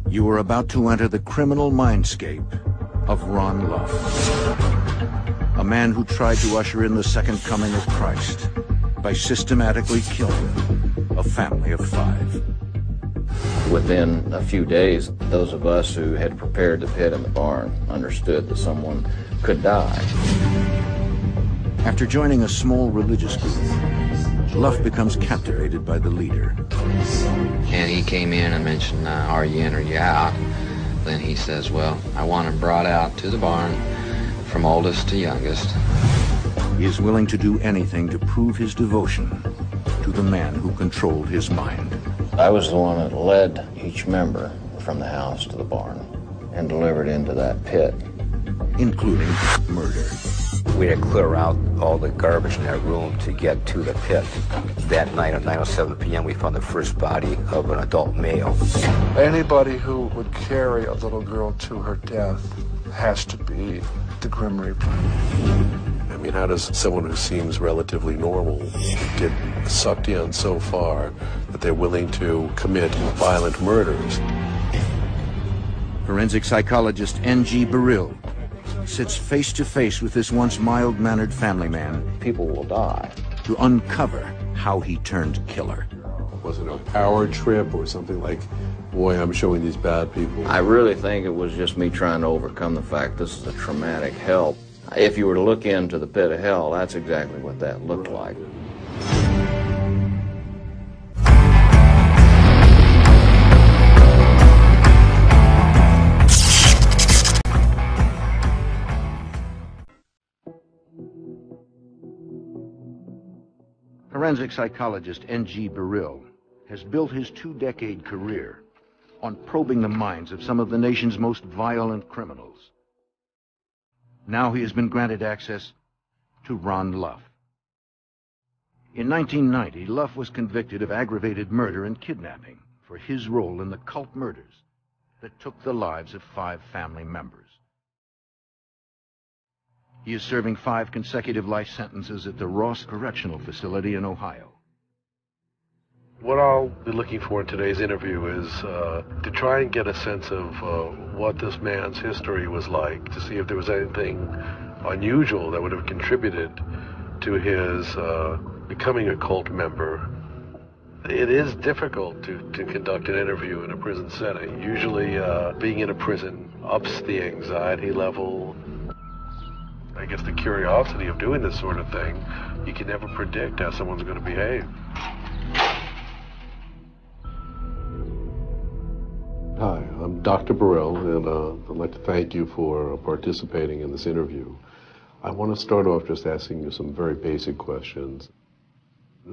You are about to enter the criminal mindscape of Ron Luff, a man who tried to usher in the second coming of Christ by systematically killing a family of 5. Within a few days, those of us who had prepared the pit in the barn understood that someone could die. After joining a small religious group, Luff becomes captivated by the leader. And he came in and mentioned, are you in or you out? Then he says, well, I want him brought out to the barn from oldest to youngest. He is willing to do anything to prove his devotion to the man who controlled his mind. I was the one that led each member from the house to the barn and delivered into that pit. Including murder. We had to clear out all the garbage in that room to get to the pit. That night at 9:07 p.m. we found the first body of an adult male. Anybody who would carry a little girl to her death has to be the Grim Reaper. I mean, how does someone who seems relatively normal get sucked in so far that they're willing to commit violent murders? Forensic psychologist N.G. Burrill sits face to face with this once mild-mannered family man. People will die. To uncover how he turned killer. Was it a power trip or something like, boy, I'm showing these bad people? I really think it was just me trying to overcome the fact this is a traumatic hell. If you were to look into the pit of hell, that's exactly what that looked like. Forensic psychologist N.G. Burrill has built his 2-decade career on probing the minds of some of the nation's most violent criminals. Now he has been granted access to Ron Luff. In 1990, Luff was convicted of aggravated murder and kidnapping for his role in the cult murders that took the lives of 5 family members. He is serving 5 consecutive life sentences at the Ross Correctional Facility in Ohio. What I'll be looking for in today's interview is to try and get a sense of what this man's history was like, to see if there was anything unusual that would have contributed to his becoming a cult member. It is difficult to conduct an interview in a prison setting. Usually being in a prison ups the anxiety level. I guess the curiosity of doing this sort of thing, you can never predict how someone's going to behave. Hi, I'm Dr. Burrill, and I'd like to thank you for participating in this interview. I want to start off just asking you some very basic questions.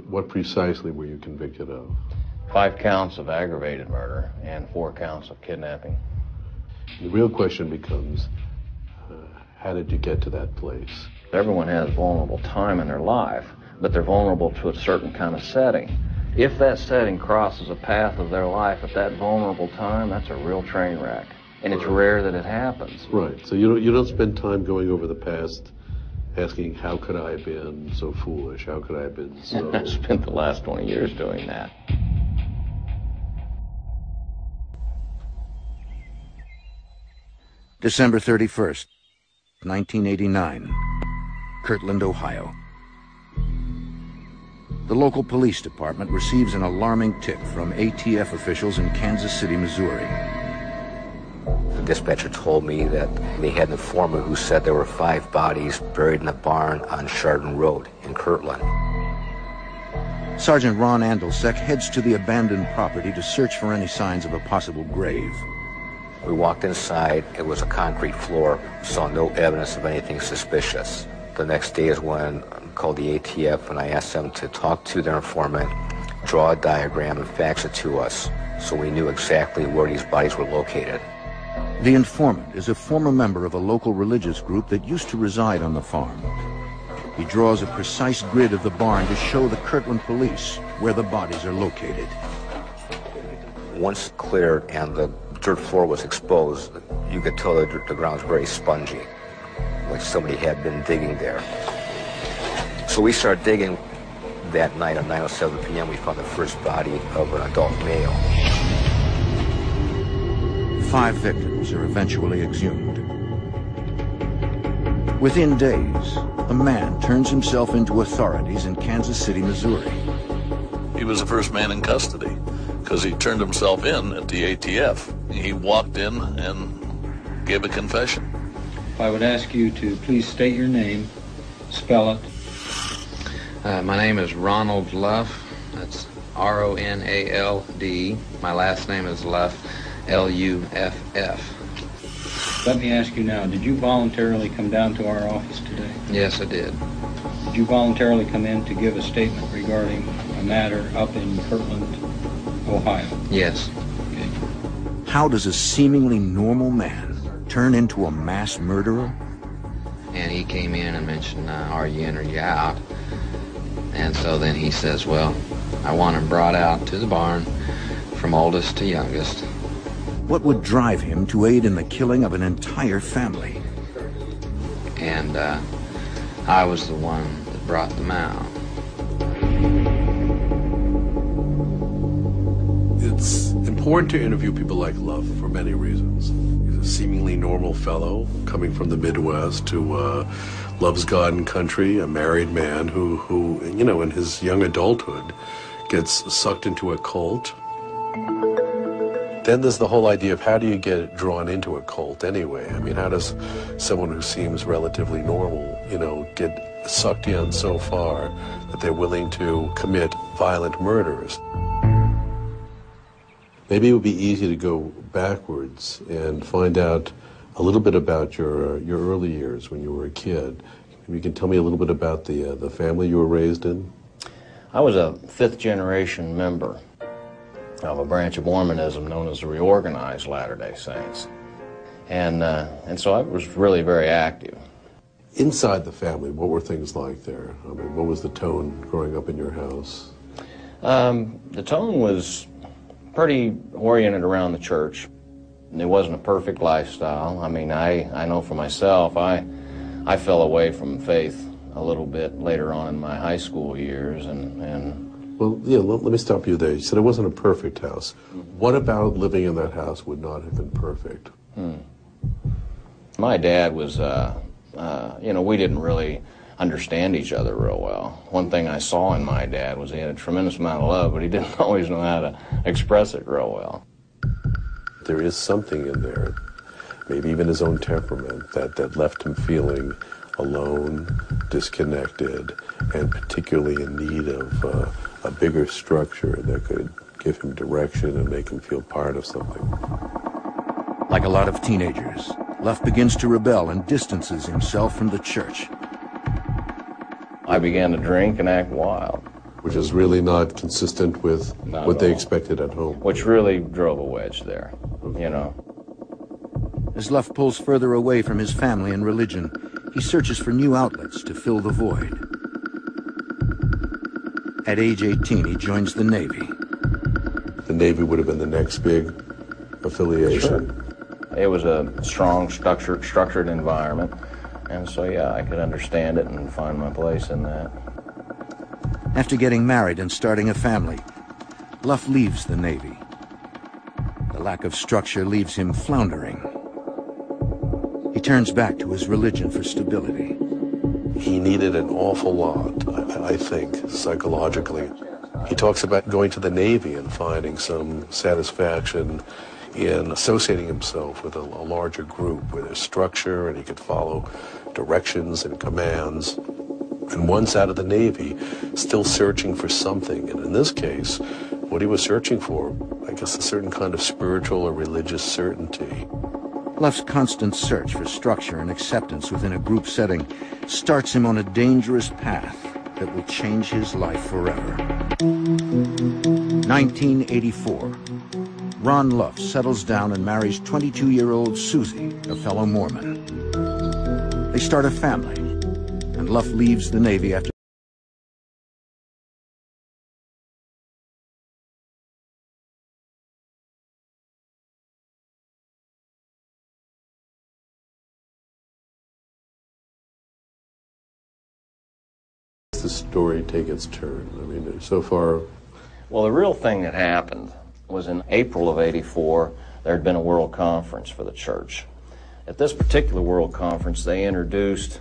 What precisely were you convicted of? 5 counts of aggravated murder and 4 counts of kidnapping. The real question becomes, how did you get to that place? Everyone has vulnerable time in their life, but they're vulnerable to a certain kind of setting. If that setting crosses a path of their life at that vulnerable time, that's a real train wreck. And it's rare that it happens. Right. So you don't spend time going over the past asking, how could I have been so foolish? How could I have been so... I spent the last 20 years doing that. December 31st, 1989, Kirtland, Ohio. The local police department receives an alarming tip from ATF officials in Kansas City, Missouri. The dispatcher told me that they had an informant who said there were 5 bodies buried in a barn on Chardon Road in Kirtland. Sergeant Ron Andelsek heads to the abandoned property to search for any signs of a possible grave. We walked inside. It was a concrete floor. Saw no evidence of anything suspicious. The next day is when I called the ATF and I asked them to talk to their informant, draw a diagram, and fax it to us, so we knew exactly where these bodies were located. The informant is a former member of a local religious group that used to reside on the farm. He draws a precise grid of the barn to show the Kirtland police where the bodies are located. Once cleared and the dirt floor was exposed, you could tell that the ground was very spongy, like somebody had been digging there. So we started digging. That night at 9:07 p.m. we found the first body of an adult male. 5 victims are eventually exhumed. Within days, a man turns himself into authorities in Kansas City, Missouri. He was the first man in custody because he turned himself in at the ATF. He walked in and gave a confession. I would ask you to please state your name, spell it. My name is Ronald Luff. That's R-O-N-A-L-D. My last name is Luff, L-U-F-F. Let me ask you now, did you voluntarily come down to our office today? Yes, I did. Did you voluntarily come in to give a statement regarding a matter up in Kirtland, Ohio? Yes. Okay. How does a seemingly normal man turn into a mass murderer? And he came in and mentioned, are you in or you out? And so then he says, well, I want him brought out to the barn from oldest to youngest. What would drive him to aid in the killing of an entire family? And I was the one that brought them out. It's important to interview people like Luff for many reasons. He's a seemingly normal fellow coming from the Midwest who loves God and country, a married man who, you know, in his young adulthood gets sucked into a cult. Then there's the whole idea of how do you get drawn into a cult anyway? I mean, how does someone who seems relatively normal, you know, get sucked in so far that they're willing to commit violent murders? Maybe it would be easy to go backwards and find out a little bit about your early years when you were a kid. Maybe you can tell me a little bit about the family you were raised in? I was a fifth-generation member of a branch of Mormonism known as the Reorganized Latter-day Saints. And so I was really very active. Inside the family, what were things like there? I mean, what was the tone growing up in your house? The tone was pretty oriented around the church. It wasn't a perfect lifestyle. I mean, I know for myself, I fell away from faith a little bit later on in my high school years, and Well, yeah, let me stop you there. You said it wasn't a perfect house. What about living in that house would not have been perfect? My dad was, you know, we didn't really understand each other real well. One thing I saw in my dad was he had a tremendous amount of love, but he didn't always know how to express it real well. There is something in there, maybe even his own temperament, that left him feeling alone, disconnected, and particularly in need of a bigger structure that could give him direction and make him feel part of something. Like a lot of teenagers, Luff begins to rebel and distances himself from the church. I began to drink and act wild. Which is really not consistent with Not what at they all. expected at home. Which really drove a wedge there, you know. As Luff pulls further away from his family and religion, he searches for new outlets to fill the void. At age 18, he joins the Navy. The Navy would have been the next big affiliation. Sure. It was a strong, structured environment, and so yeah, I could understand it and find my place in that. After getting married and starting a family, Luff leaves the Navy. The lack of structure leaves him floundering. He turns back to his religion for stability. He needed an awful lot, I think, psychologically. He talks about going to the Navy and finding some satisfaction in associating himself with a larger group with a structure, and he could follow directions and commands. And once out of the Navy, still searching for something. And in this case, what he was searching for, I guess, a certain kind of spiritual or religious certainty. Luff's constant search for structure and acceptance within a group setting starts him on a dangerous path that will change his life forever. 1984. Ron Luff settles down and marries 22-year-old Susie, a fellow Mormon. They start a family, and Luff leaves the Navy after The story take its turn. I mean, so far. Well, the real thing that happened was in April of '84, there had been a world conference for the church. At this particular world conference, they introduced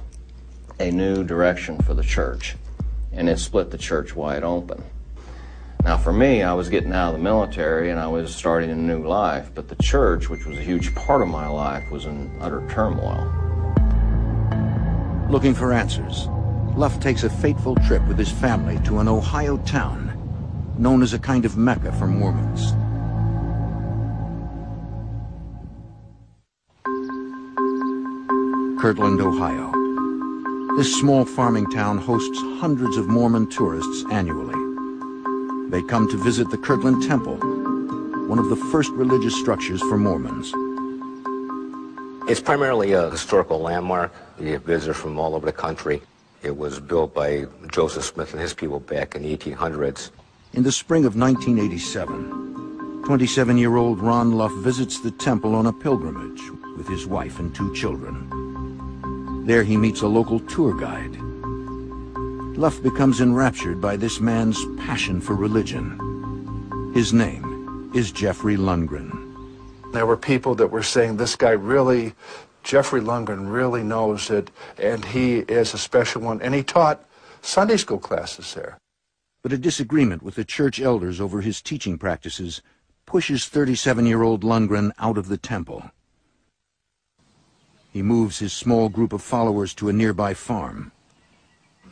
a new direction for the church, and it split the church wide open. Now for me, I was getting out of the military and I was starting a new life, but the church, which was a huge part of my life, was in utter turmoil. Looking for answers, Luff takes a fateful trip with his family to an Ohio town known as a kind of Mecca for Mormons. Kirtland, Ohio. This small farming town hosts hundreds of Mormon tourists annually. They come to visit the Kirtland Temple, one of the first religious structures for Mormons. It's primarily a historical landmark. You get visitors from all over the country. It was built by Joseph Smith and his people back in the 1800s. In the spring of 1987, 27-year-old Ron Luff visits the temple on a pilgrimage with his wife and 2 children. There he meets a local tour guide. Luff becomes enraptured by this man's passion for religion. His name is Jeffrey Lundgren. There were people that were saying, this guy really, Jeffrey Lundgren really knows it, and he is a special one. And he taught Sunday school classes there. But a disagreement with the church elders over his teaching practices pushes 37-year-old Lundgren out of the temple. He moves his small group of followers to a nearby farm.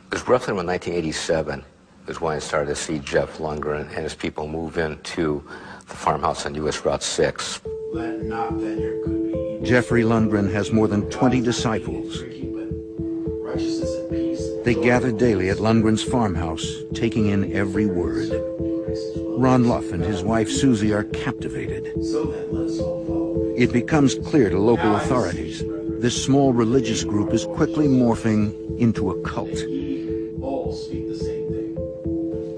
It was roughly around 1987 is when I started to see Jeff Lundgren and his people move into the farmhouse on U.S. Route 6. Jeffrey Lundgren has more than 20 disciples. They gather daily at Lundgren's farmhouse, taking in every word. Ron Luff and his wife Susie are captivated. It becomes clear to local authorities this small religious group is quickly morphing into a cult.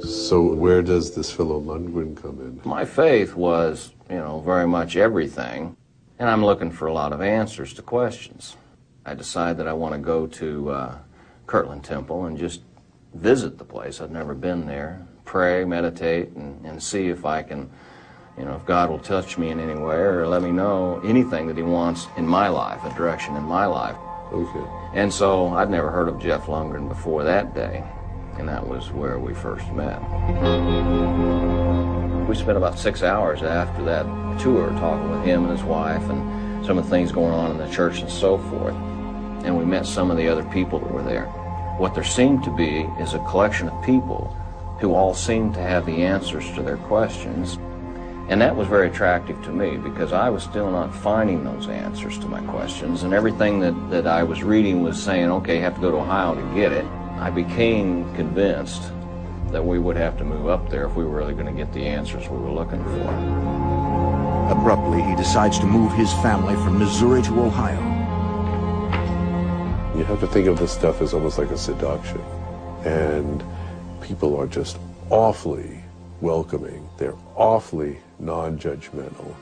So where does this fellow Lundgren come in? My faith was, very much everything, and I'm looking for a lot of answers to questions. I decided that I want to go to Kirtland Temple and just visit the place. I'd never been there, pray, meditate, and see if I can, if God will touch me in any way or let me know anything that he wants in my life, a direction in my life. Okay. And so I'd never heard of Jeff Lundgren before that day, and that was where we first met. We spent about 6 hours after that tour talking with him and his wife and some of the things going on in the church and so forth. And we met some of the other people that were there. What there seemed to be is a collection of people who all seemed to have the answers to their questions. And that was very attractive to me because I was still not finding those answers to my questions. And everything that I was reading was saying, okay, you have to go to Ohio to get it. I became convinced that we would have to move up there if we were really going to get the answers we were looking for. Abruptly, he decides to move his family from Missouri to Ohio. You have to think of this stuff as almost like a seduction. And people are just awfully welcoming. They're awfully non-judgmental.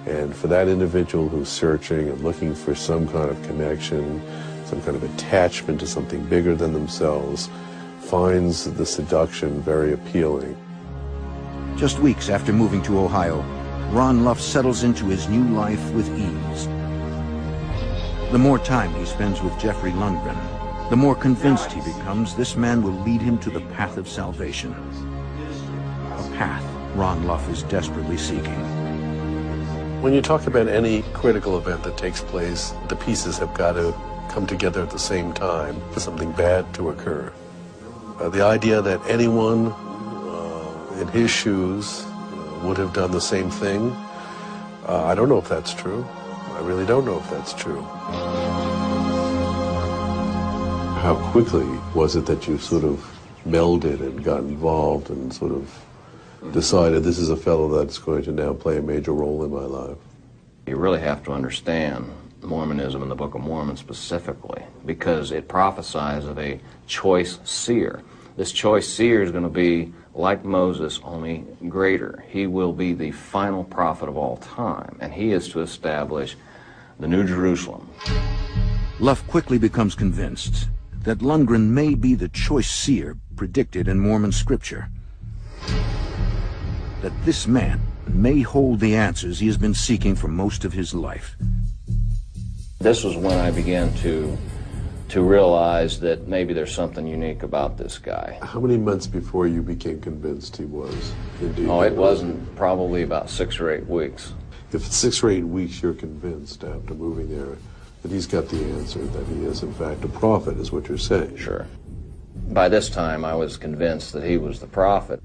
And for that individual who's searching and looking for some kind of connection, some kind of attachment to something bigger than themselves, finds the seduction very appealing. Just weeks after moving to Ohio, Ron Luff settles into his new life with ease. The more time he spends with Jeffrey Lundgren, the more convinced he becomes this man will lead him to the path of salvation. A path Ron Luff is desperately seeking. When you talk about any critical event that takes place, the pieces have got to come together at the same time for something bad to occur. The idea that anyone in his shoes would have done the same thing, I don't know if that's true. I really don't know if that's true. How quickly was it that you sort of melded and got involved and sort of decided this is a fellow that's going to now play a major role in my life? You really have to understand Mormonism and the Book of Mormon specifically, because it prophesies of a choice seer. This choice seer is going to be like Moses, only greater. He will be the final prophet of all time, and he is to establish the New Jerusalem. Luff quickly becomes convinced that Lundgren may be the choice seer predicted in Mormon scripture. That this man may hold the answers he has been seeking for most of his life. This was when I began to realize that maybe there's something unique about this guy. How many months before you became convinced he was indeed? Oh, it wasn't probably about 6 or 8 weeks. If it's 6 or 8 weeks you're convinced after moving there that he's got the answer, that he is in fact a prophet, is what you're saying. Sure. By this time I was convinced that he was the prophet.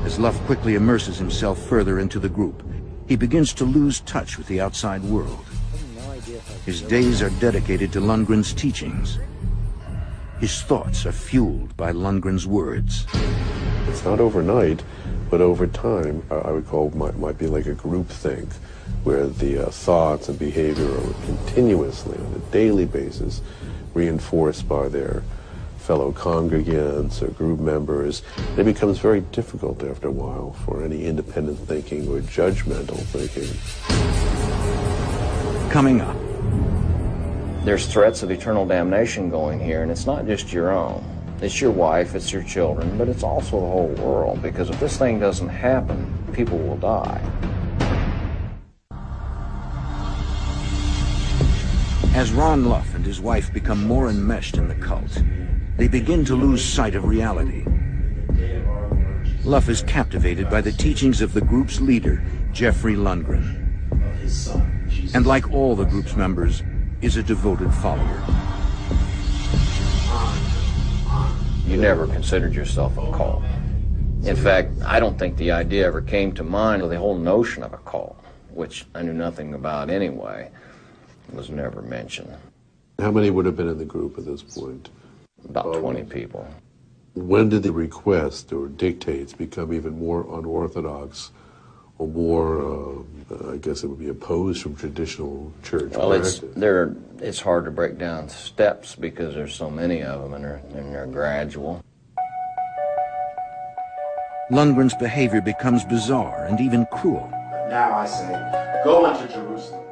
As Luff quickly immerses himself further into the group, he begins to lose touch with the outside world. His days are dedicated to Lundgren's teachings. His thoughts are fueled by Lundgren's words. It's not overnight, but over time, I would call might be like a group think, where the thoughts and behavior are continuously, on a daily basis, reinforced by their fellow congregants or group members. It becomes very difficult after a while for any independent thinking or judgmental thinking. Coming up. There's threats of eternal damnation going here, and it's not just your own. It's your wife, it's your children, but it's also the whole world, because if this thing doesn't happen, people will die. As Ron Luff and his wife become more enmeshed in the cult, they begin to lose sight of reality. Luff is captivated by the teachings of the group's leader, Jeffrey Lundgren. And like all the group's members, is a devoted follower. You never considered yourself a cult. In fact, I don't think the idea ever came to mind, or the whole notion of a cult, which I knew nothing about anyway, was never mentioned. How many would have been in the group at this point? About 20 people. When did the request or dictates become even more unorthodox or more, I guess it would be opposed from traditional church practice? Well, it's hard to break down steps because there's so many of them, and they're gradual. Lundgren's behavior becomes bizarre and even cruel. Now I say, go into Jerusalem.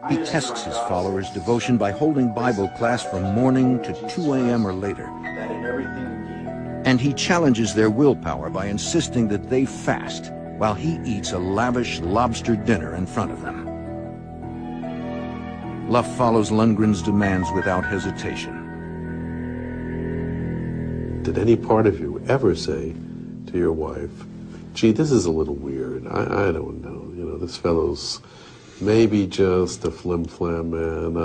He tests his followers' devotion by holding Bible class from morning to 2 a.m. or later. And he challenges their willpower by insisting that they fast while he eats a lavish lobster dinner in front of them. Luff follows Lundgren's demands without hesitation. Did any part of you ever say to your wife, gee, this is a little weird, I don't know, you know, this fellow's maybe just a flim-flam man,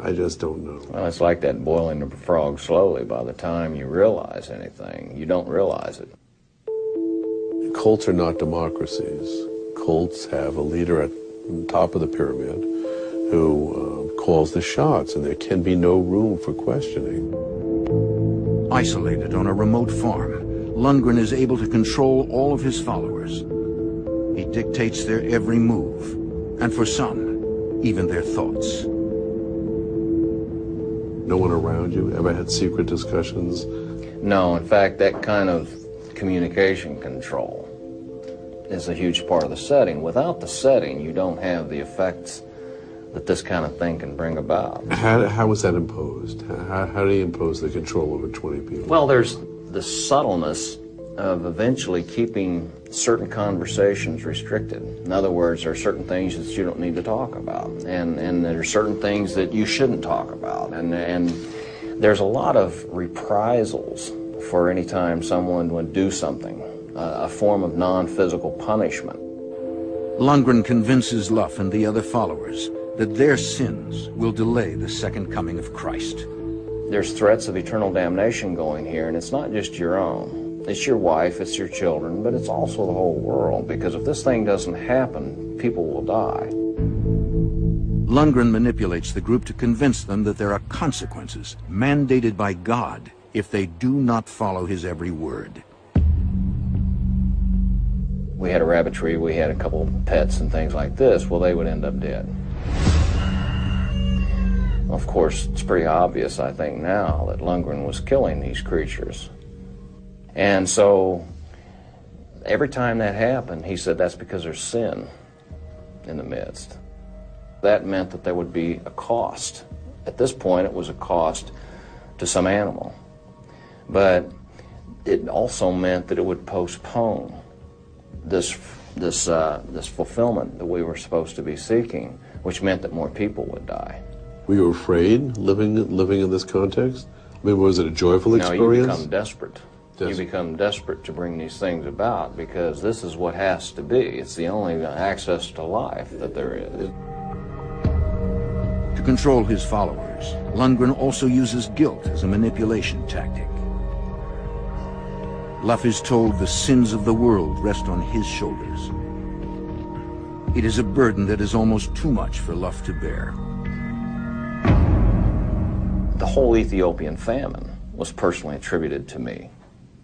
I just don't know. Well, it's like that boiling of a frog slowly. By the time you realize anything, you don't realize it. Cults are not democracies. Cults have a leader at the top of the pyramid who calls the shots, and there can be no room for questioning. Isolated on a remote farm, Lundgren is able to control all of his followers. He dictates their every move, and for some, even their thoughts. No one around you ever had secret discussions? No, in fact, that kind of communication control is a huge part of the setting. Without the setting, you don't have the effects that this kind of thing can bring about. How was that imposed? How do you impose the control over 20 people? Well, there's the subtleness of eventually keeping certain conversations restricted. In other words, there are certain things that you don't need to talk about, and there are certain things that you shouldn't talk about, and there's a lot of reprisals for any time someone would do something, a form of non-physical punishment. Lundgren convinces Luff and the other followers that their sins will delay the second coming of Christ. There's threats of eternal damnation going here, and it's not just your own. It's your wife, it's your children, but it's also the whole world, because if this thing doesn't happen, people will die. Lundgren manipulates the group to convince them that there are consequences mandated by God if they do not follow his every word. We had a rabbitry, we had a couple pets and things like this. Well, they would end up dead. Of course, it's pretty obvious, I think, now that Lundgren was killing these creatures. And so every time that happened, he said that's because there's sin in the midst. That meant that there would be a cost. At this point, it was a cost to some animal. But it also meant that it would postpone this fulfillment that we were supposed to be seeking, which meant that more people would die. Were you afraid living in this context? I mean, was it a joyful experience? No, you become desperate. You become desperate to bring these things about because this is what has to be. It's the only access to life that there is. To control his followers, Lundgren also uses guilt as a manipulation tactic. Luff is told the sins of the world rest on his shoulders. It is a burden that is almost too much for Luff to bear. The whole Ethiopian famine was personally attributed to me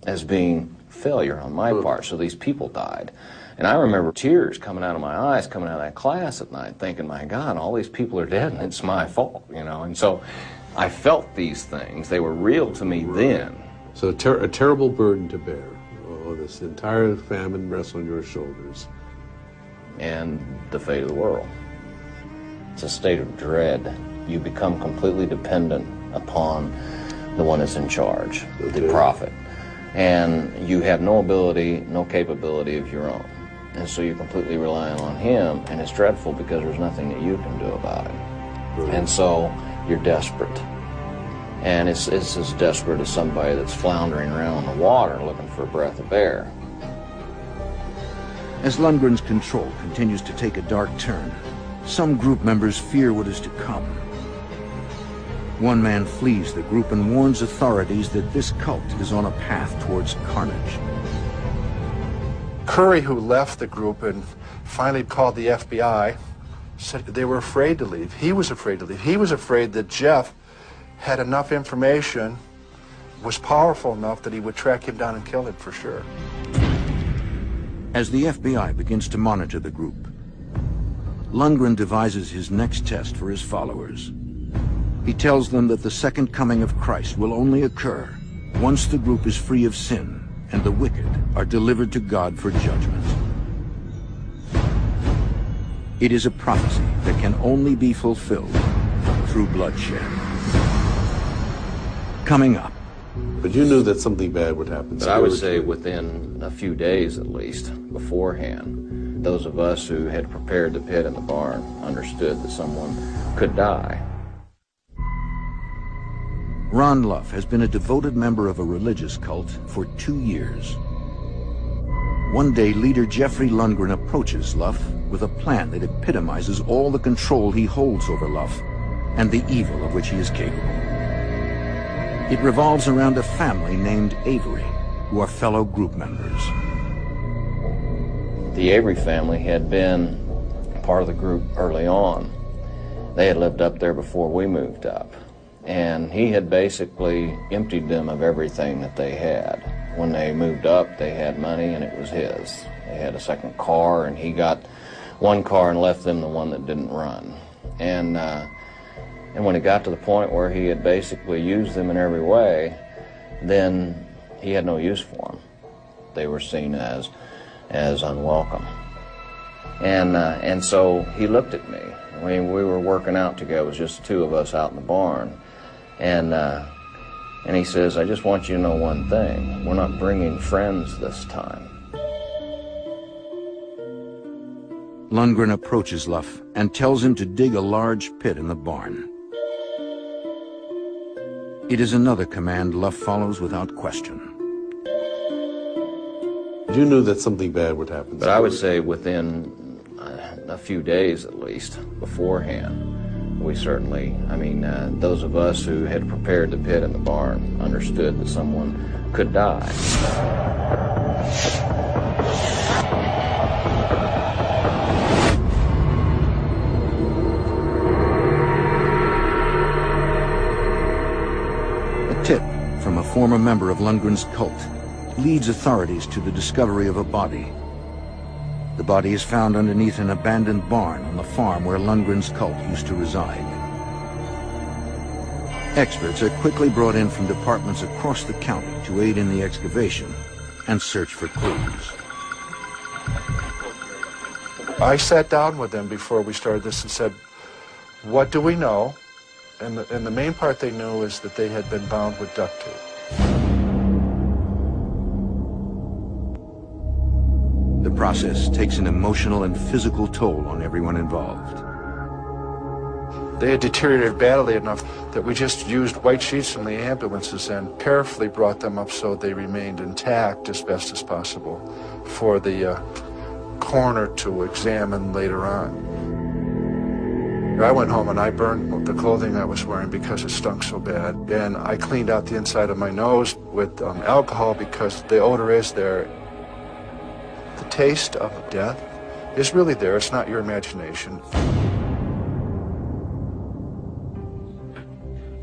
as being failure on my part, so these people died. And I remember tears coming out of my eyes, coming out of that class at night, thinking, my God, all these people are dead and it's my fault, you know. And so I felt these things. They were real to me then. So a terrible burden to bear. Oh, this entire famine rests on your shoulders. And the fate of the world. It's a state of dread. You become completely dependent upon the one that's in charge, the prophet. And you have no ability, no capability of your own. And so you're completely relying on him, and it's dreadful because there's nothing that you can do about it. And so you're desperate. And it's as desperate as somebody that's floundering around in the water looking for a breath of air. As Lundgren's control continues to take a dark turn, some group members fear what is to come. One man flees the group and warns authorities that this cult is on a path towards carnage. Curry, who left the group and finally called the FBI, said they were afraid to leave. He was afraid to leave. He was afraid that Jeff had enough information, was powerful enough that he would track him down and kill him for sure. As the FBI begins to monitor the group, Lundgren devises his next test for his followers. He tells them that the second coming of Christ will only occur once the group is free of sin and the wicked are delivered to God for judgment. It is a prophecy that can only be fulfilled through bloodshed. Coming up. But you knew that something bad would happen. But I would say within a few days at least, beforehand, those of us who had prepared the pit and the barn understood that someone could die. Ron Luff has been a devoted member of a religious cult for 2 years. One day, leader Jeffrey Lundgren approaches Luff with a plan that epitomizes all the control he holds over Luff and the evil of which he is capable. It revolves around a family named Avery, who are fellow group members. The Avery family had been part of the group early on. They had lived up there before we moved up. And he had basically emptied them of everything that they had. When they moved up, they had money and it was his. They had a second car and he got one car and left them the one that didn't run. And when it got to the point where he had basically used them in every way, then he had no use for them. They were seen as unwelcome. And so he looked at me. We were working out together. It was just the two of us out in the barn. And he says, I just want you to know one thing. We're not bringing friends this time. Lundgren approaches Luff and tells him to dig a large pit in the barn. It is another command Luff follows without question. You knew that something bad would happen. But I would say within a few days at least beforehand, we certainly, those of us who had prepared the pit and the barn understood that someone could die. A tip from a former member of Lundgren's cult leads authorities to the discovery of a body. The body is found underneath an abandoned barn on the farm where Lundgren's cult used to reside. Experts are quickly brought in from departments across the county to aid in the excavation and search for clues. I sat down with them before we started this and said, what do we know? And the main part they knew is that they had been bound with duct tape. The process takes an emotional and physical toll on everyone involved. They had deteriorated badly enough that we just used white sheets from the ambulances and carefully brought them up so they remained intact as best as possible for the coroner to examine later on. I went home and I burned the clothing I was wearing because it stunk so bad. And I cleaned out the inside of my nose with alcohol because the odor is there. The taste of death is really there. It's not your imagination.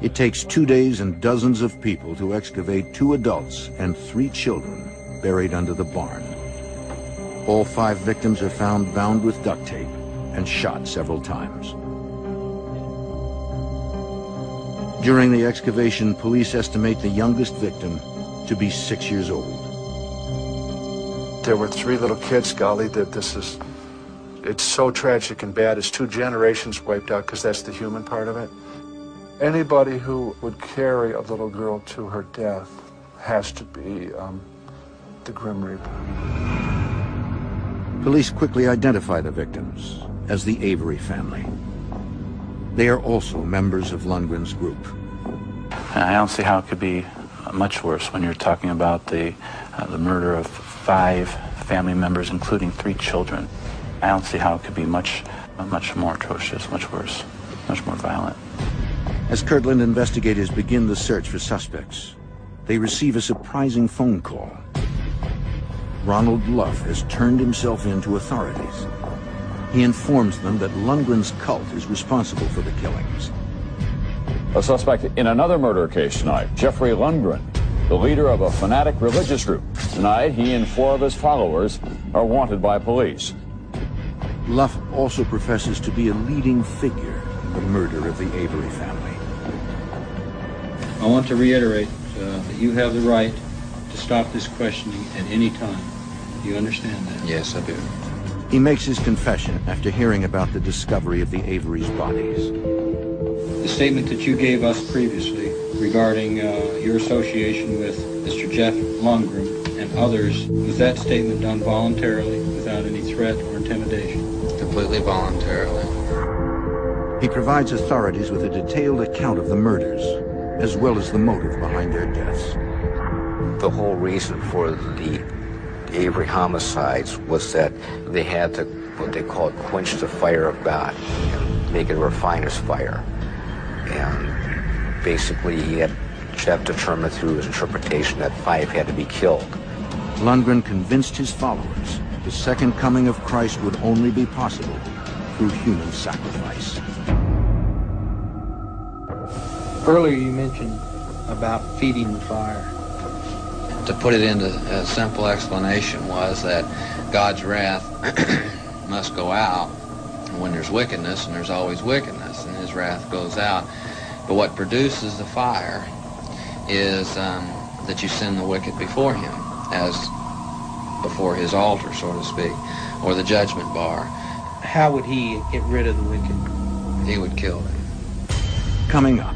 It takes 2 days and dozens of people to excavate 2 adults and 3 children buried under the barn. All 5 victims are found bound with duct tape and shot several times. During the excavation, police estimate the youngest victim to be 6 years old. There were 3 little kids, golly, that it's so tragic and bad. It's 2 generations wiped out because that's the human part of it. Anybody who would carry a little girl to her death has to be the Grim Reaper. Police quickly identify the victims as the Avery family. They are also members of Lundgren's group. I don't see how it could be much worse when you're talking about the murder of 5 family members, including 3 children. I don't see how it could be much more atrocious, much worse, much more violent. As Kirtland investigators begin the search for suspects, they receive a surprising phone call. Ronald Luff has turned himself in to authorities. He informs them that Lundgren's cult is responsible for the killings. A suspect in another murder case tonight, Jeffrey Lundgren, the leader of a fanatic religious group. Tonight, he and 4 of his followers are wanted by police. Luff also professes to be a leading figure in the murder of the Avery family. I want to reiterate that you have the right to stop this questioning at any time. Do you understand that? Yes, I do. He makes his confession after hearing about the discovery of the Avery's bodies. The statement that you gave us previously regarding your association with Mr. Jeff Lundgren and others, was that statement done voluntarily, without any threat or intimidation? Completely voluntarily. He provides authorities with a detailed account of the murders, as well as the motive behind their deaths. The whole reason for the Avery homicides was that they had to, what they called, quench the fire of God, and make it a refiner's fire. And basically, Jeff determined through his interpretation that 5 had to be killed. Lundgren convinced his followers the second coming of Christ would only be possible through human sacrifice. Earlier you mentioned about feeding the fire. To put it into a simple explanation was that God's wrath must go out when there's wickedness, and there's always wickedness, and his wrath goes out. But what produces the fire is that you send the wicked before him, as before his altar, so to speak, or the judgment bar. How would he get rid of the wicked? He would kill them. Coming up.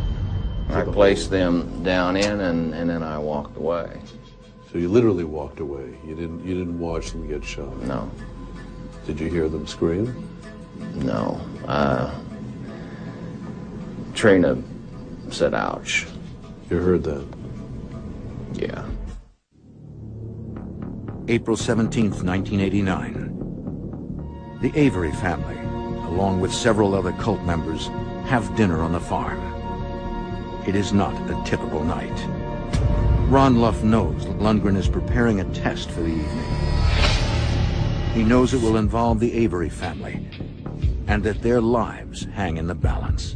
I placed them down in, and then I walked away. So you literally walked away. You didn't watch them get shot. No. Did you hear them scream? No. Trina said, "Ouch." You heard that? Yeah. April 17th, 1989. The Avery family, along with several other cult members, have dinner on the farm. It is not a typical night. Ron Luff knows Lundgren is preparing a test for the evening. He knows it will involve the Avery family, and that their lives hang in the balance.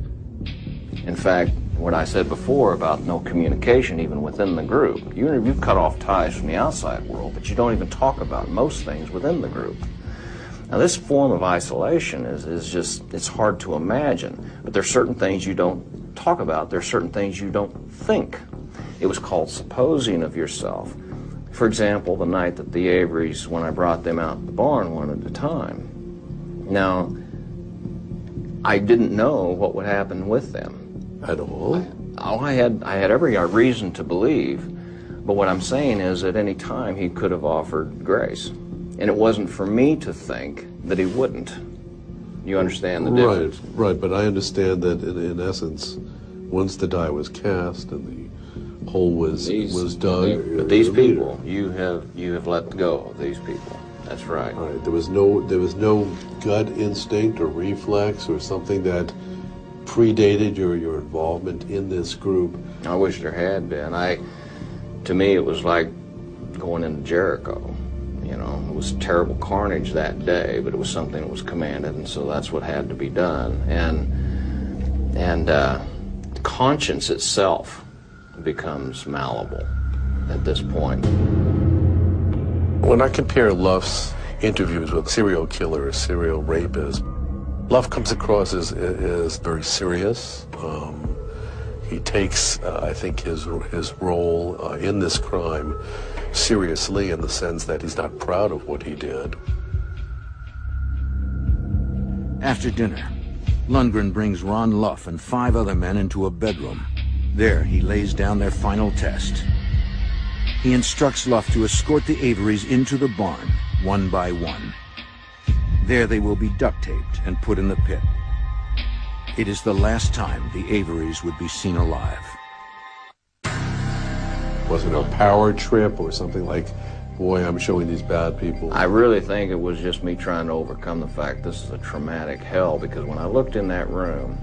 In fact, what I said before about no communication even within the group, you've cut off ties from the outside world, but you don't even talk about most things within the group. Now, this form of isolation is just, it's hard to imagine, but there are certain things you don't talk about, there are certain things you don't think. It was called supposing of yourself. For example, the night that the Averys, when I brought them out the barn one at a time. Now, I didn't know what would happen with them. At all? I had every reason to believe, but what I'm saying is at any time he could have offered grace. And it wasn't for me to think that he wouldn't. You understand the difference? Right, but I understand that in essence, once the die was cast and the hole was dug. But these people, you have let go of these people. That's right. All right. There was no gut instinct or reflex or something that predated your involvement in this group. I wish there had been. To me, it was like going into Jericho. You know, it was terrible carnage that day, but it was something that was commanded, and so that's what had to be done. And conscience itself becomes malleable at this point. When I compare Luff's interviews with serial killers, serial rapists, Luff comes across as very serious. He takes, I think, his role in this crime seriously, in the sense that he's not proud of what he did. After dinner, Lundgren brings Ron Luff and 5 other men into a bedroom. There, he lays down their final test. He instructs Luff to escort the Averys into the barn, one by one. There they will be duct-taped and put in the pit. It is the last time the Averys would be seen alive. Was it a power trip or something like, boy, I'm showing these bad people? I really think it was just me trying to overcome the fact this is a traumatic hell, because when I looked in that room,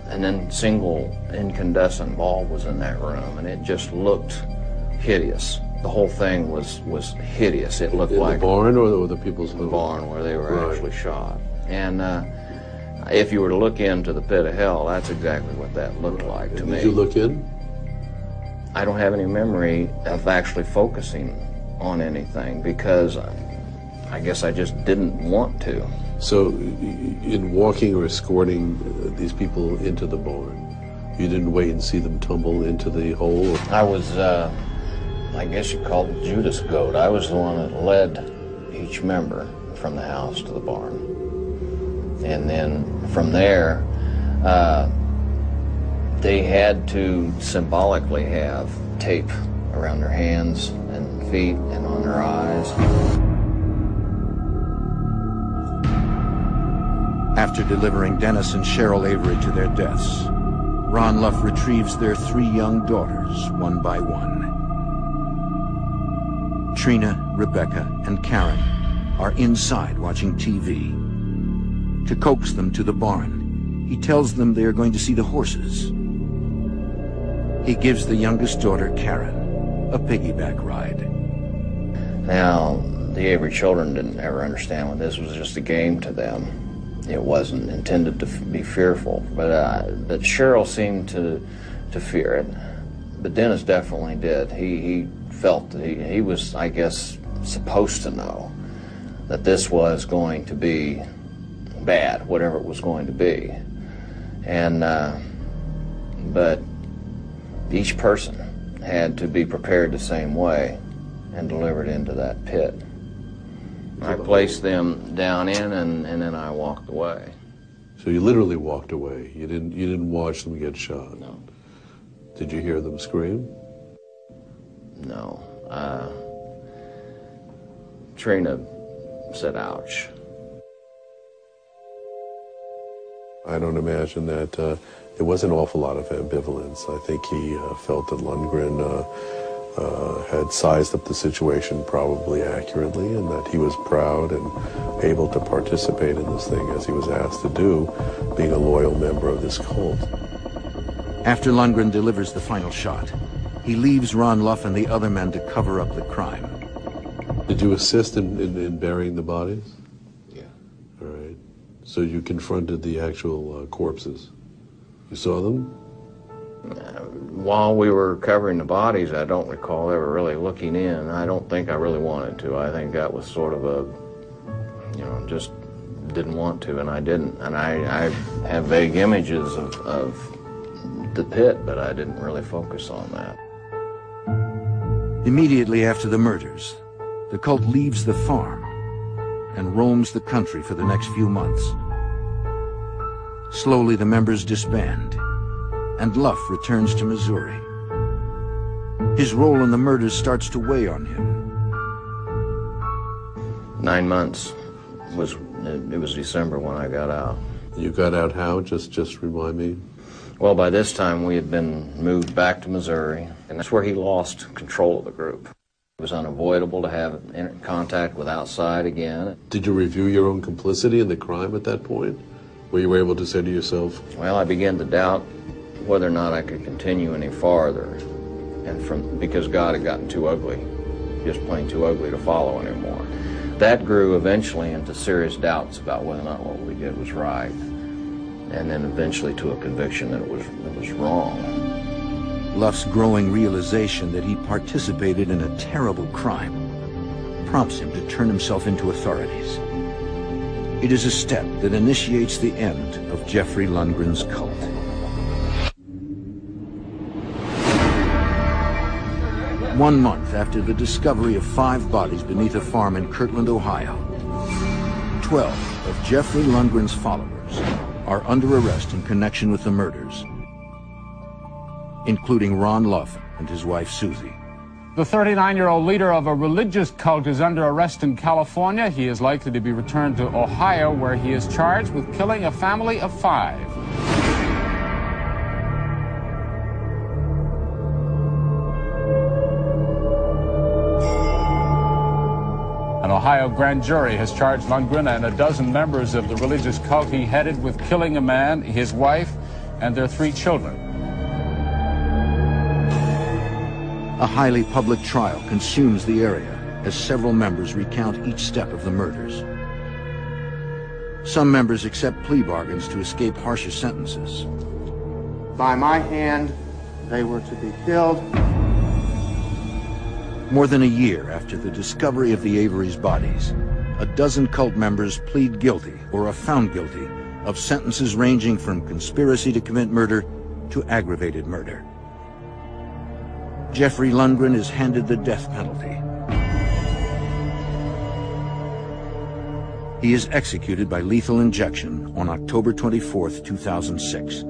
and then single incandescent bulb was in that room, and it just looked hideous. The whole thing was hideous. It looked like the barn or the people's home? The barn where they were actually shot. And if you were to look into the pit of hell, that's exactly what that looked like to me. Did you look in? I don't have any memory of actually focusing on anything, because I guess I just didn't want to. So in walking or escorting these people into the barn, you didn't wait and see them tumble into the hole? I was, I guess you call it Judas goat. I was the one that led each member from the house to the barn. And then from there, they had to symbolically have tape around their hands and feet and on their eyes. After delivering Dennis and Cheryl Avery to their deaths, Ron Luff retrieves their 3 young daughters, one by one. Trina, Rebecca, and Karen are inside watching TV. To coax them to the barn, he tells them they are going to see the horses. He gives the youngest daughter, Karen, a piggyback ride. Now, the Avery children didn't ever understand when this was just a game to them. It wasn't intended to be fearful, but Cheryl seemed to fear it. But Dennis definitely did. He felt that he was, I guess, supposed to know that this was going to be bad, whatever it was going to be. And but each person had to be prepared the same way and delivered into that pit. I placed them down in, and then I walked away. So you literally walked away. You didn't watch them get shot. No. Did you hear them scream? No. Trina said, "Ouch." I don't imagine that there was an awful lot of ambivalence. I think he felt that Lundgren had sized up the situation probably accurately, and that he was proud and able to participate in this thing as he was asked to do, being a loyal member of this cult. After Lundgren delivers the final shot, he leaves Ron Luff and the other men to cover up the crime. Did you assist in burying the bodies? Yeah. All right. So you confronted the actual corpses. You saw them? While we were covering the bodies, I don't recall ever really looking in. I don't think I really wanted to. I think that was sort of a, just didn't want to, and I didn't. And I have vague images of the pit, but I didn't really focus on that. Immediately after the murders, the cult leaves the farm and roams the country for the next few months. Slowly the members disband, and Luff returns to Missouri. His role in the murders starts to weigh on him. 9 months. It was December when I got out. You got out how? Just remind me. Well, by this time we had been moved back to Missouri, and that's where he lost control of the group. It was unavoidable to have contact with outside again. Did you review your own complicity in the crime at that point? Were you able to say to yourself? Well, I began to doubt whether or not I could continue any farther, because God had gotten too ugly, just plain too ugly to follow anymore. That grew eventually into serious doubts about whether or not what we did was right, and then eventually to a conviction that it was wrong. Luff's growing realization that he participated in a terrible crime prompts him to turn himself into authorities. It is a step that initiates the end of Jeffrey Lundgren's cult. One month after the discovery of 5 bodies beneath a farm in Kirtland, Ohio, 12 of Jeffrey Lundgren's followers are under arrest in connection with the murders, including Ron Luff and his wife Susie. The 39-year-old leader of a religious cult is under arrest in California. He is likely to be returned to Ohio, where he is charged with killing a family of 5. An Ohio grand jury has charged Lundgren and a dozen members of the religious cult he headed with killing a man, his wife, and their 3 children. A highly public trial consumes the area as several members recount each step of the murders. Some members accept plea bargains to escape harsher sentences. By my hand, they were to be killed. More than a year after the discovery of the Avery's bodies, a dozen cult members plead guilty or are found guilty of sentences ranging from conspiracy to commit murder to aggravated murder. Jeffrey Lundgren is handed the death penalty. He is executed by lethal injection on October 24, 2006.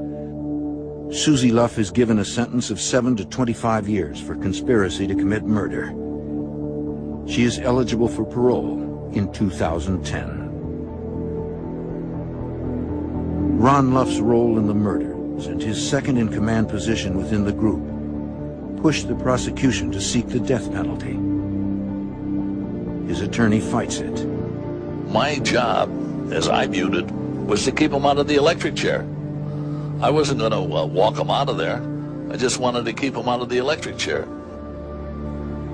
Susie Luff is given a sentence of 7 to 25 years for conspiracy to commit murder. She is eligible for parole in 2010. Ron Luff's role in the murders and his second-in-command position within the group pushed the prosecution to seek the death penalty. His attorney fights it. My job, as I viewed it, was to keep him out of the electric chair. I wasn't going to walk him out of there. I just wanted to keep him out of the electric chair.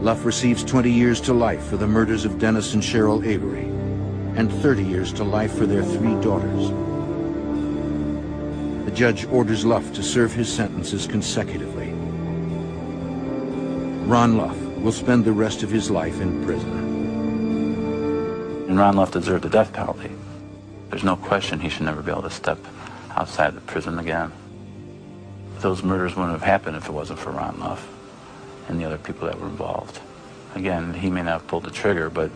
Luff receives 20 years to life for the murders of Dennis and Cheryl Avery, and 30 years to life for their 3 daughters. The judge orders Luff to serve his sentences consecutively. Ron Luff will spend the rest of his life in prison. And Ron Luff deserved the death penalty. There's no question he should never be able to step outside the prison again. Those murders wouldn't have happened if it wasn't for Ron Luff and the other people that were involved. Again, he may not have pulled the trigger, but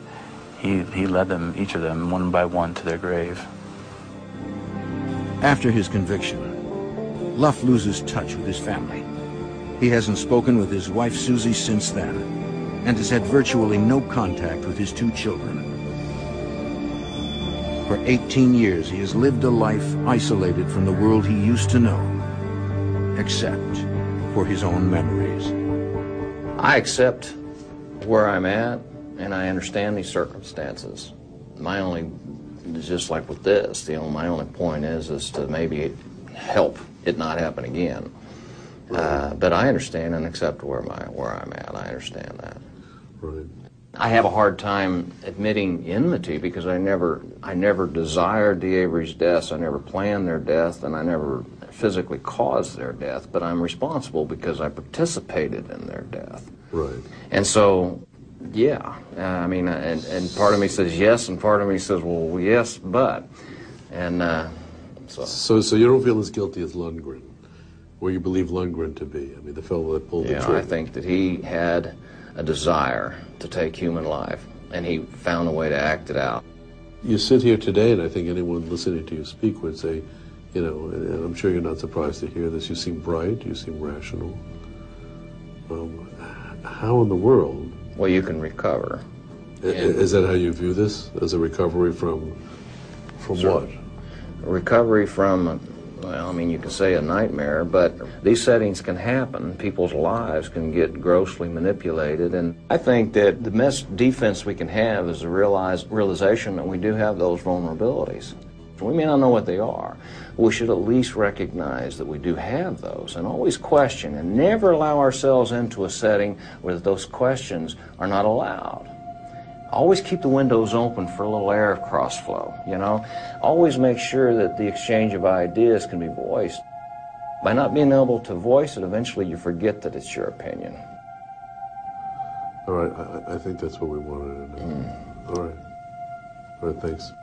he led them, each of them, one by one to their grave. After his conviction, Luff loses touch with his family. He hasn't spoken with his wife Susie since then, and has had virtually no contact with his 2 children. For 18 years, he has lived a life isolated from the world he used to know, except for his own memories. I accept where I'm at, and I understand these circumstances. My only, just like with this, my only point is to maybe help it not happen again. But I understand and accept where I'm at. I understand that. Right. I have a hard time admitting enmity because I never desired the Avery's deaths. I never planned their death, and I never physically caused their death. But I'm responsible because I participated in their death. Right. And so, yeah, I mean, and part of me says yes, and part of me says, well, yes, but, and So you don't feel as guilty as Lundgren, where you believe Lundgren to be? I mean, the fellow that pulled the trigger. I think that he had a desire to take human life, and he found a way to act it out. You sit here today, and I think anyone listening to you speak would say, you know, and I'm sure you're not surprised to hear this, you seem bright, you seem rational. How in the world? Well, you can recover. Is that how you view this, as a recovery from what? A recovery from, well, I mean, you can say a nightmare, but these settings can happen. People's lives can get grossly manipulated, and I think that the best defense we can have is the realization that we do have those vulnerabilities. We may not know what they are. We should at least recognize that we do have those and always question and never allow ourselves into a setting where those questions are not allowed. Always keep the windows open for a little air cross flow, you know. Always make sure that the exchange of ideas can be voiced. By not being able to voice it, eventually you forget that it's your opinion. All right, I think that's what we wanted to know. All right. All right, thanks.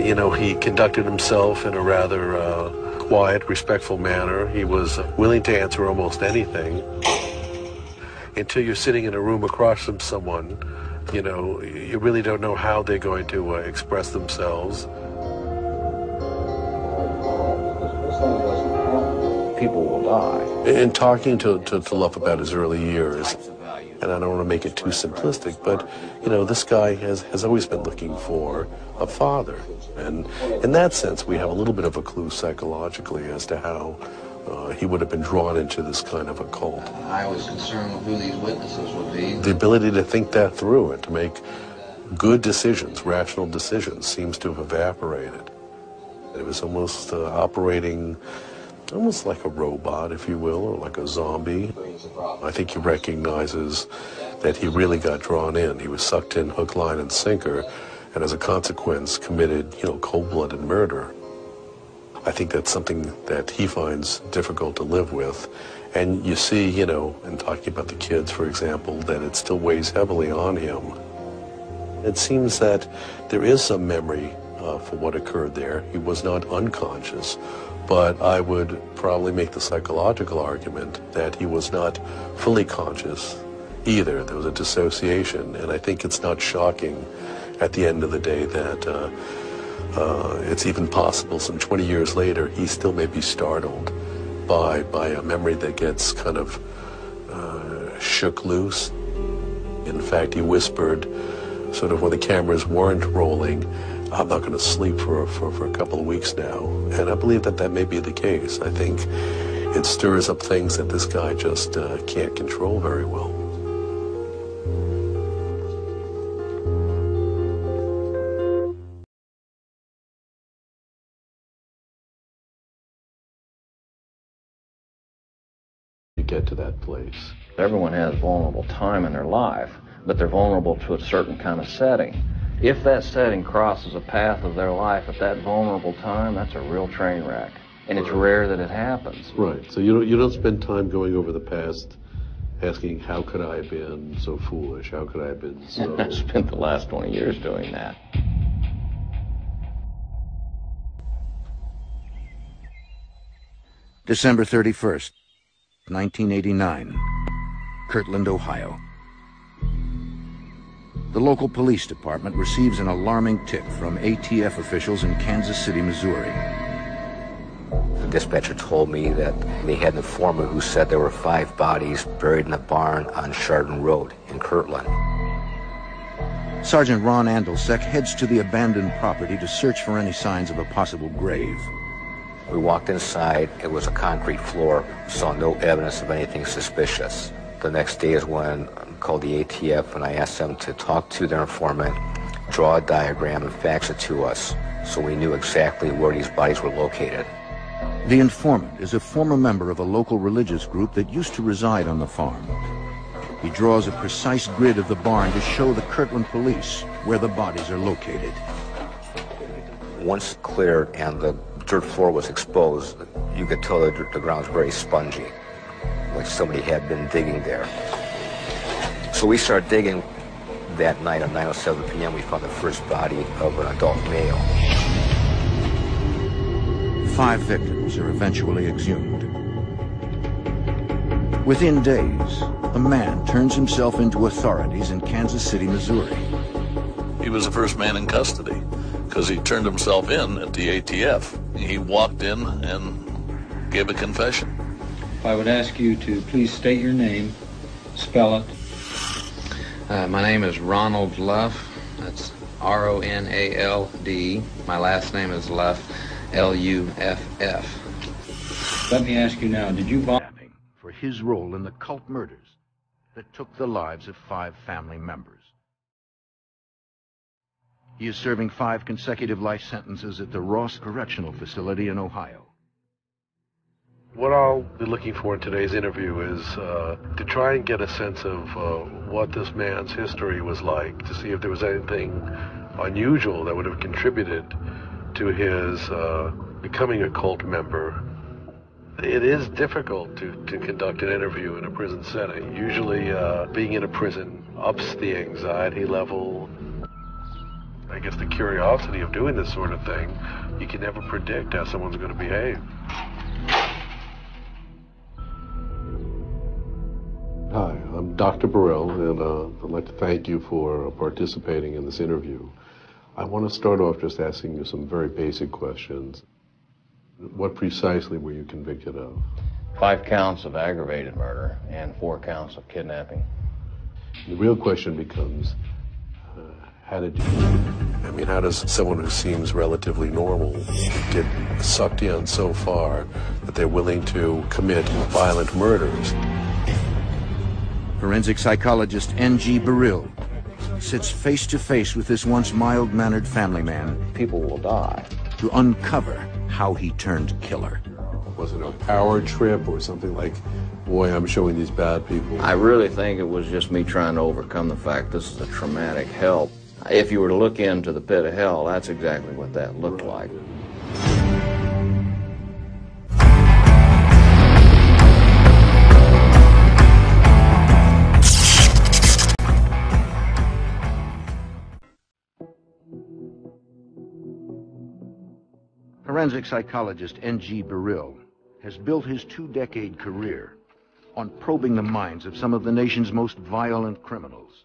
You know, he conducted himself in a rather quiet, respectful manner. He was willing to answer almost anything. Until you're sitting in a room across from someone, you know, you really don't know how they're going to express themselves. People will die. In talking to Luff about his early years, and I don't want to make it too simplistic, but, you know, this guy has always been looking for a father. And in that sense, we have a little bit of a clue psychologically as to how he would have been drawn into this kind of a cult. I was concerned with who these witnesses would be. The ability to think that through and to make good decisions, rational decisions, seems to have evaporated. It was almost operating almost like a robot, if you will, or like a zombie. I think he recognizes that he really got drawn in. He was sucked in hook, line, and sinker, and as a consequence committed, you know, cold-blooded murder. I think that's something that he finds difficult to live with. And you see, you know, in talking about the kids, for example, that it still weighs heavily on him. It seems that there is some memory for what occurred there. He was not unconscious. But I would probably make the psychological argument that he was not fully conscious either. There was a dissociation, and I think it's not shocking at the end of the day that it's even possible some 20 years later he still may be startled by a memory that gets kind of shook loose. In fact, he whispered, sort of when the cameras weren't rolling, I'm not going to sleep for a couple of weeks now. And I believe that that may be the case. I think it stirs up things that this guy just can't control very well. You get to that place. Everyone has vulnerable time in their life, but they're vulnerable to a certain kind of setting. If that setting crosses a path of their life at that vulnerable time, that's a real train wreck. And it's rare that it happens. Right. So you don't spend time going over the past asking, how could I have been so foolish? How could I have been so... I spent the last 20 years doing that. December 31st, 1989, Kirtland, Ohio. The local police department receives an alarming tip from ATF officials in Kansas City, Missouri. The dispatcher told me that they had an informant who said there were 5 bodies buried in a barn on Chardon Road in Kirtland. Sergeant Ron Andelsek heads to the abandoned property to search for any signs of a possible grave. We walked inside. It was a concrete floor. Saw no evidence of anything suspicious. The next day is when I called the ATF and I asked them to talk to their informant, draw a diagram, and fax it to us so we knew exactly where these bodies were located. The informant is a former member of a local religious group that used to reside on the farm. He draws a precise grid of the barn to show the Kirtland police where the bodies are located. Once cleared and the dirt floor was exposed, you could tell that the ground was very spongy, like somebody had been digging there. So we started digging that night at 9:07 p.m. We found the first body of an adult male. 5 victims are eventually exhumed. Within days, a man turns himself into authorities in Kansas City, Missouri. He was the first man in custody because he turned himself in at the ATF. He walked in and gave a confession. I would ask you to please state your name, spell it. My name is Ronald Luff. That's R-O-N-A-L-D. My last name is Luff, L-U-F-F. Let me ask you now, did you for his role in the cult murders that took the lives of 5 family members. He is serving 5 consecutive life sentences at the Ross Correctional Facility in Ohio. What I'll be looking for in today's interview is to try and get a sense of what this man's history was like, to see if there was anything unusual that would have contributed to his becoming a cult member. It is difficult to conduct an interview in a prison setting. Usually being in a prison ups the anxiety level. I guess the curiosity of doing this sort of thing, you can never predict how someone's going to behave. Hi, I'm Dr. Burrell, and I'd like to thank you for participating in this interview. I want to start off just asking you some very basic questions. What precisely were you convicted of? 5 counts of aggravated murder and 4 counts of kidnapping. The real question becomes, how did you do it? I mean, how does someone who seems relatively normal get sucked in so far that they're willing to commit violent murders? Forensic psychologist N.G. Burrell sits face to face with this once mild-mannered family man. People will die. To uncover how he turned killer. Was it a power trip or something like, boy, I'm showing these bad people? I really think it was just me trying to overcome the fact this is a traumatic hell. If you were to look into the pit of hell, that's exactly what that looked like. Forensic psychologist N.G. Burrell has built his 2-decade career on probing the minds of some of the nation's most violent criminals.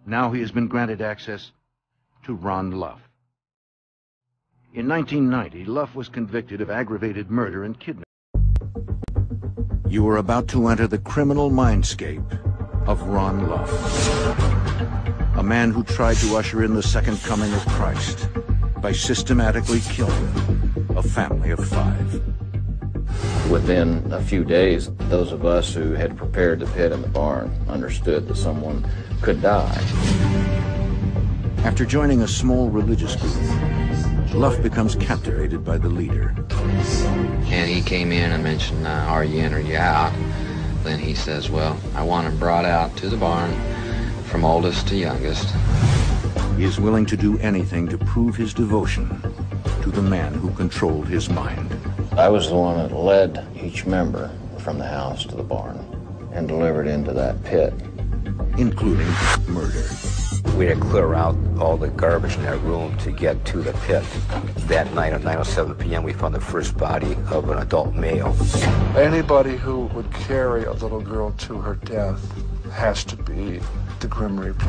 Now he has been granted access to Ron Luff. In 1990, Luff was convicted of aggravated murder and kidnapping. You are about to enter the criminal mindscape of Ron Luff, a man who tried to usher in the second coming of Christ by systematically killing a family of 5. Within a few days, those of us who had prepared the pit in the barn understood that someone could die. After joining a small religious group, Luff becomes captivated by the leader. And he came in and mentioned, are you in or you out? Then he says, well, I want him brought out to the barn from oldest to youngest. He is willing to do anything to prove his devotion to the man who controlled his mind. I was the one that led each member from the house to the barn and delivered into that pit. Including murder. We had to clear out all the garbage in that room to get to the pit. That night at 9:07 p.m. we found the first body of an adult male. Anybody who would carry a little girl to her death has to be the Grim Reaper.